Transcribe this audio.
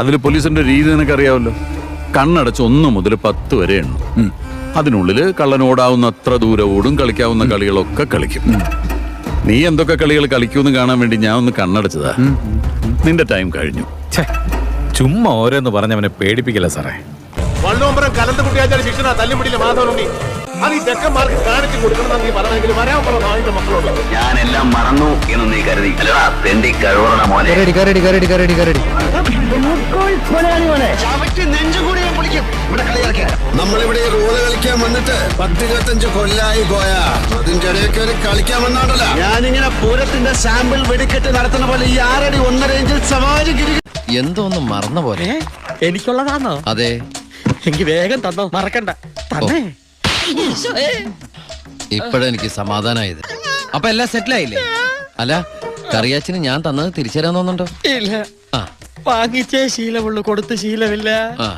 അതിൽ പോലീസിന്റെ രീതി നിനക്കറിയാവല്ലോ. കണ്ണടച്ച് 1 മുതൽ 10 വരെ എണ്ണും. അതിനുള്ളില് കള്ളൻ ഓടാവുന്ന അത്ര ദൂരം ഓടും, കളിക്കാവുന്ന കളികളൊക്കെ കളിക്കും. നീ എന്തൊക്കെ കളികൾ കളിക്കൂന്ന് കാണാൻ വേണ്ടി ഞാൻ ഒന്ന് കണ്ണടച്ചതാ. നിന്റെ ടൈം കഴിഞ്ഞു. ചുമ്മാ ഓരോന്ന് പറഞ്ഞവനെ പേടിപ്പിക്കല സാറേ. വള്ളോമ്പരം കലന്ത് കുട്ടിയാച്ചാൽ ശിക്ഷണ തല്ലുപിടിയിലെ മാധവനുണ്ണി. അത് ഈ തെക്കന്മാർക്ക് കാണിച്ചു കൊടുക്കണം നീ പറഞ്ഞെങ്കിൽ വരാൻ പറഞ്ഞ നായിന്റെ മക്കളോട്. ഞാനെല്ലാം മറന്നു എന്ന് നീ കരുതി തെണ്ടി കഴിവറ മോനെ. നമ്മളിവിടെ റോള് കളിക്കാൻ വന്നിട്ട് 10-25 കൊല്ലായി പോയാ. അതിന്റെ ഇടയ്ക്ക് ഒരു കളിക്കാൻ വന്നാണ്ടല്ല. ഞാനിങ്ങനെ പൂരത്തിന്റെ സാമ്പിൾ വെടിക്കെട്ട് നടത്തുന്ന പോലെ ഈ 6 അടി 1.5 ഇഞ്ചിൽ സവാരി എന്തോ ഒന്ന് മറന്ന പോലെ. എനിക്കുള്ളതാണോ? അതെ. എനിക്ക് വേഗം തന്നോ, മറക്കണ്ട. തന്നെ ഇപ്പഴെനിക്ക് സമാധാനായത്. അപ്പൊ എല്ലാം സെറ്റിലായില്ലേ? അല്ല, കറിയാച്ചിന് ഞാൻ തന്നത് തിരിച്ചു തരാൻ തോന്നുന്നുണ്ടോ? ഇല്ല, ആ, വാങ്ങിച്ചേ ശീലമുള്ളൂ, കൊടുത്ത് ശീലമില്ല. ആ.